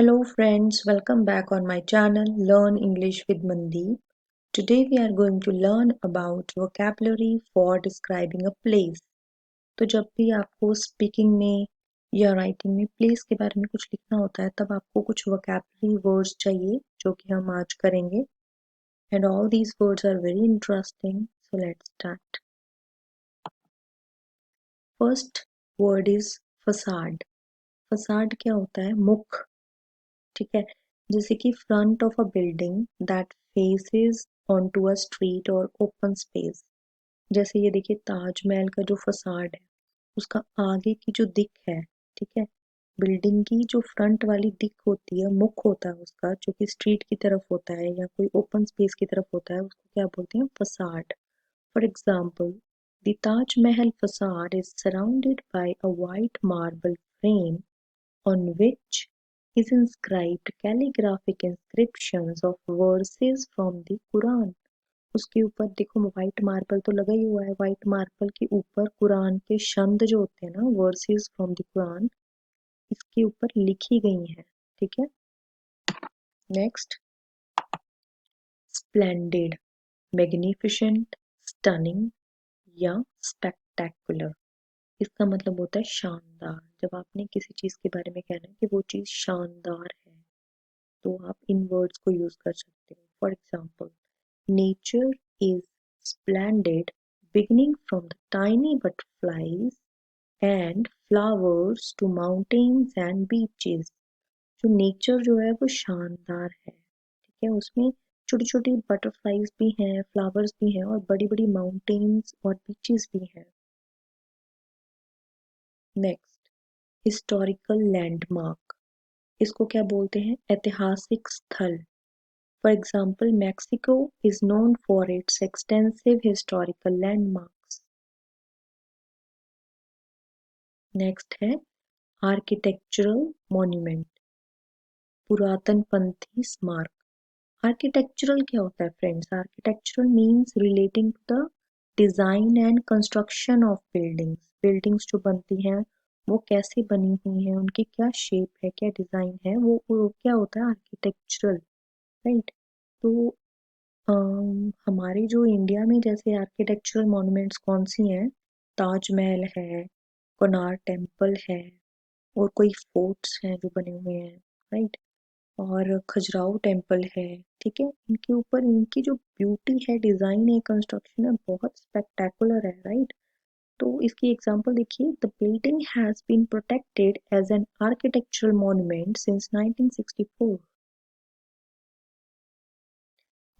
Hello friends, welcome back on my channel Learn English with Mandeep. Today we are going to learn about vocabulary for describing a place. तो जब भी आपको speaking में या writing में place के बारे में कुछ लिखना होता है तब आपको कुछ vocabulary words चाहिए जो कि हम आज करेंगे. And all these words are very interesting. So let's start. First word is facade. Facade क्या होता है? मुख. ठीक है, जैसे कि front of a building that faces onto a street और ओपन स्पेस. जैसे ये देखिए ताजमहल का जो फसाड है उसका आगे की जो दिख है, ठीक है, बिल्डिंग की जो फ्रंट वाली दिख होती है, मुख होता है उसका, जो कि स्ट्रीट की तरफ होता है या कोई ओपन स्पेस की तरफ होता है, उसको क्या बोलते हैं? Facade. For example, the Taj Mahal facade is surrounded by a white marble frame on which is inscribed calligraphic inscriptions of verses from the Quran. उसके ऊपर देखो व्हाइट मार्बल तो लगा ही हुआ है, व्हाइट मार्बल के ऊपर कुरान के शब्द जो होते हैं ना, वर्सेस फ्रॉम द कुरान, इसके ऊपर लिखी गई हैं. ठीक है. नेक्स्ट, स्प्लेंडेड, मैग्निफिसेंट, स्टनिंग या स्पेक्टेकुलर. इसका मतलब होता है शानदार. जब आपने किसी चीज के बारे में कहना है कि वो चीज शानदार है तो आप इन वर्ड्स को यूज कर सकते हो. For example, nature is splendid beginning from the tiny butterflies and flowers to mountains and beaches. जो नेचर जो है वो शानदार है, ठीक है, उसमें छोटी छोटी बटरफ्लाईज भी हैं, फ्लावर्स भी हैं और बड़ी बड़ी माउंटेन्स और बीचेस भी हैं. Next, historical landmark. इसको क्या बोलते हैं? ऐतिहासिक स्थल. For example, Mexico is known for its extensive historical landmarks. Next है architectural monument, पुरातनपंथी स्मारक. Architectural क्या होता है friends? Architectural means relating to the design and construction of buildings. Buildings जो बनती हैं वो कैसे बनी हुई हैं, उनकी क्या शेप है, क्या डिजाइन है, वो क्या होता है? आर्किटेक्चरल. राइट. तो हमारे जो इंडिया में जैसे आर्किटेक्चरल मॉन्यूमेंट्स कौन सी हैं? ताजमहल है, कोणार्क टेम्पल है और कोई फोर्ट्स हैं जो बने हुए हैं, राइट, और खजुराहो टेम्पल है. ठीक है, इनके ऊपर इनकी जो ब्यूटी है, डिजाइन है, कंस्ट्रक्शन है, बहुत स्पेक्टेकुलर है, राइट. तो इसकी एग्जांपल देखिए, the building has been protected as an architectural monument since 1964.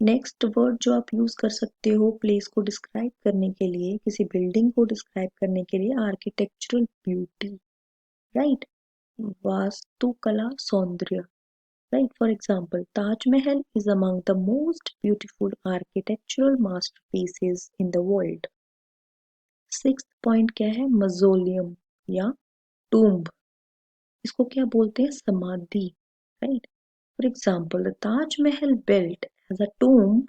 Next word जो आप यूज कर सकते हो प्लेस को डिस्क्राइब करने के लिए, किसी बिल्डिंग को डिस्क्राइब करने के लिए, आर्किटेक्चरल ब्यूटी. राइट. वास्तुकला सौंदर्य. Right. For example, Taj Mahal is among the most beautiful architectural masterpieces in the world. Sixth point क्या है? मज़ोलियम या टूम्ब. इसको क्या बोलते हैं? समाधि. Right. For example, the Taj Mahal built as a tomb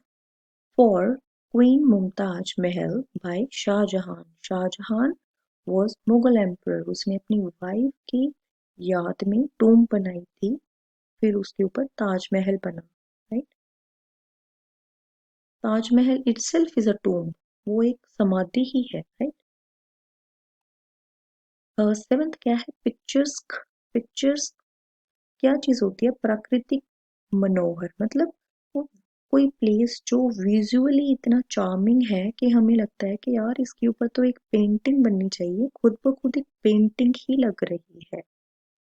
for Queen Mumtaz Mahal by Shah Jahan. Shah Jahan was Mughal emperor. उसने अपनी वाइफ की याद में टूम बनाई थी, फिर उसके ऊपर ताजमहल बना. Right. Taj Mahal itself is a tomb. वो एक समाधि ही है. राइट. सेवेंथ क्या है? पिक्चर्स. पिक्चर्स क्या चीज होती है? प्राकृतिक मनोहर. मतलब वो कोई प्लेस जो विजुअली इतना चार्मिंग है कि हमें लगता है कि यार इसके ऊपर तो एक पेंटिंग बननी चाहिए, खुद ब खुद एक पेंटिंग ही लग रही है.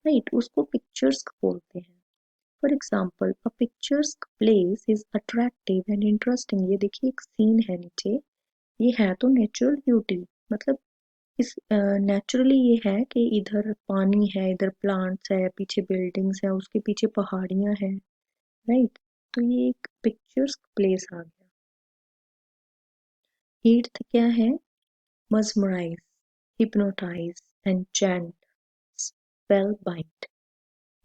राइट. उसको पिक्चर्स बोलते हैं. For example, a pictures place is attractive and interesting. ये देखिए एक सीन है नीचे, ये है तो नेचुरल ब्यूटी. मतलब इस नेचुरली ये है कि इधर पानी है, इधर प्लांट्स है, पीछे बिल्डिंग्स है, उसके पीछे पहाड़ियां हैं. राइट. तो ये एक पिक्चर्स प्लेस आ गया. एट्थ क्या है? Mesmerise, hypnotise, enchant, spell bite.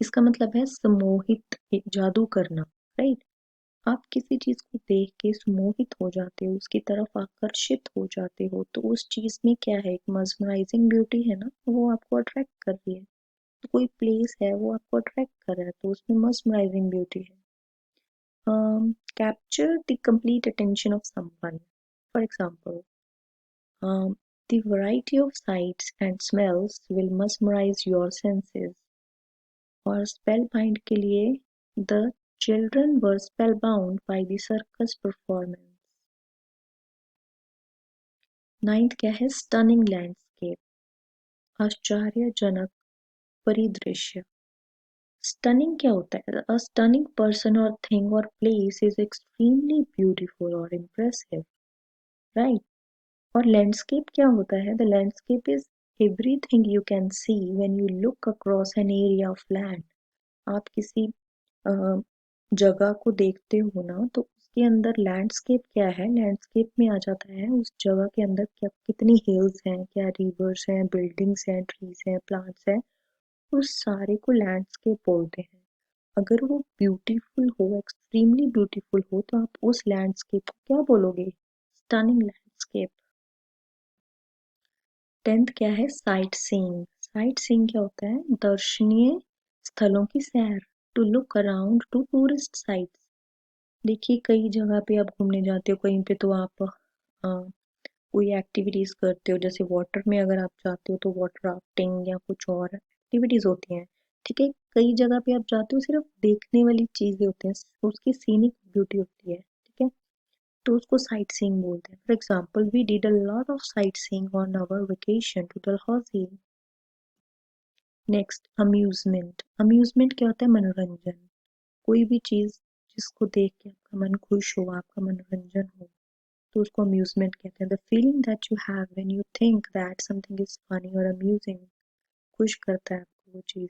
इसका मतलब है सम्मोहित, जादू करना. राइट. आप किसी चीज को देख के सम्मोहित हो जाते हो, उसकी तरफ आकर्षित हो जाते हो, तो उस चीज में क्या है? एक मस्मराइजिंग ब्यूटी है ना, वो आपको अट्रैक्ट कर रही है. तो कोई प्लेस है वो आपको अट्रैक्ट कर रहा है तो उसमें मस्मराइजिंग ब्यूटी है. Capture the complete attention of someone. For example, the variety of sights and smells will mesmerize your senses. और spellbind के लिए the children were spellbound by the circus performance. Ninth क्या है? Stunning landscape. आश्चर्यजनक परिदृश्य. Stunning क्या होता है? A stunning person or thing or place is extremely beautiful or impressive, right? और लैंडस्केप क्या होता है? The landscape is everything you can see when you look across an area of land. आप किसी अ, जगह को देखते हो ना तो उसके अंदर लैंडस्केप क्या है? लैंडस्केप में आ जाता है उस जगह के अंदर क्या कितनी हिल्स हैं, क्या रिवर्स हैं, बिल्डिंग्स हैं, ट्रीज हैं, प्लांट्स हैं, उस सारे को लैंडस्केप बोलते हैं. अगर वो ब्यूटीफुल हो, एक्सट्रीमली ब्यूटीफुल हो, तो आप उस लैंडस्केप को क्या बोलोगे? Stunning landscape. 10th क्या है? Sight seeing. साइट सीइंग क्या होता है? दर्शनीय स्थलों की सैर. To look around to tourist sites. देखिए कई जगह पे आप घूमने जाते हो, कहीं पे तो आप कोई एक्टिविटीज करते हो, जैसे वाटर में अगर आप जाते हो तो वाटर राफ्टिंग या कुछ और एक्टिविटीज होती हैं. ठीक है, कई जगह पे आप जाते हो सिर्फ देखने वाली चीजें होती हैं, उसकी सीनिक ब्यूटी होती है. ठीक है, तो उसको साइट सीइंग बोलते हैं. For example, we did a lot of sightseeing on our vacation to Dalhousie. Next, amusement. Amusement क्या होता है? मनोरंजन. कोई भी चीज जिसको देख के आपका मन खुश हो, आपका मनोरंजन हो, तो उसको अम्यूजमेंट कहते हैं. The feeling that you have when you think that something is funny और अम्यूजिंग. खुश करता है आपको वो चीज.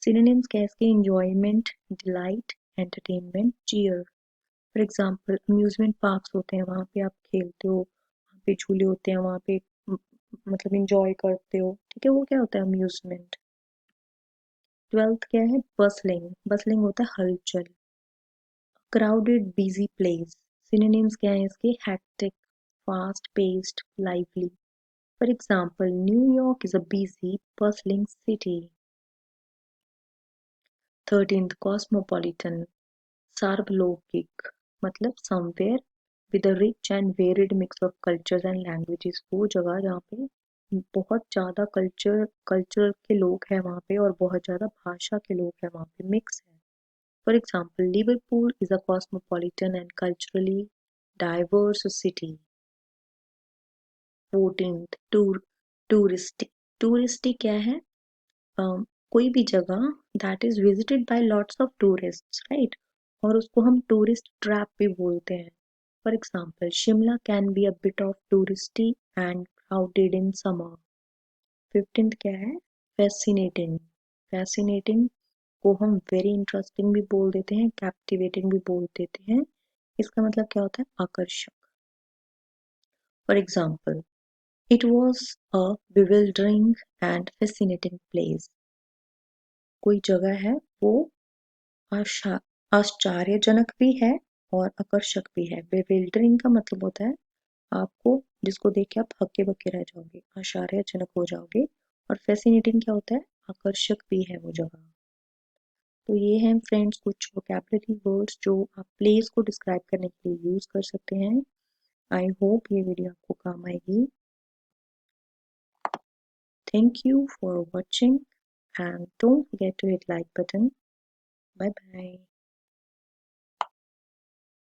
सिनोनिम्स क्या है इसके? Enjoyment, delight, entertainment, cheer. For example, amusement parks होते हैं, वहाँ पे आप खेलते हो, वहाँ पे झूले होते हैं, वहाँ पे मतलब इंजॉय करते हो. ठीक है, वो क्या होता है? अम्यूजमेंट. 12th क्या है? बसलिंग. बसलिंग होता है हलचल. Crowded busy place. सिनोनिम्स क्या है इसके? Hectic, fast paced, lively. For example, New York is a busy bustling city. 13th, cosmopolitan. सार्वलौकिक मतलब somewhere with a rich and varied mix of cultures and languages. वो जगह जहाँ पे बहुत ज़्यादा कल्चर के लोग हैं वहाँ पे, और बहुत ज़्यादा भाषा के लोग हैं वहाँ पे, मिक्स है. For example, Liverpool is a cosmopolitan and culturally diverse city. 14th, touristic. Touristic क्या है? कोई भी जगह that is visited by lots of tourists, right? और उसको हम tourist trap भी बोलते हैं. For example, Shimla can be a bit of touristy and crowded in summer. 15th क्या है? Fascinating. Fascinating को हम वेरी इंटरेस्टिंग भी बोल देते हैं, कैप्टिवेटिंग भी बोल देते हैं. इसका मतलब क्या होता है? आकर्षक. For example, it was a bewildering and fascinating place. कोई जगह है वो आशा आश्चर्यजनक भी है और आकर्षक भी है. बिविल्डरिंग का मतलब होता है आपको जिसको देख के आप हक्के बक्के रह जाओगे, आश्चर्यजनक हो जाओगे. और फैसिनेटिंग क्या होता है? आकर्षक भी है वो जगह. तो ये हैं फ्रेंड्स कुछ वोकैबुलरी वर्ड्स जो आप प्लेस को डिस्क्राइब करने के लिए यूज कर सकते हैं. आई होप ये वीडियो आपको काम आएगी. Thank you for watching and don't forget to hit like button. Bye bye.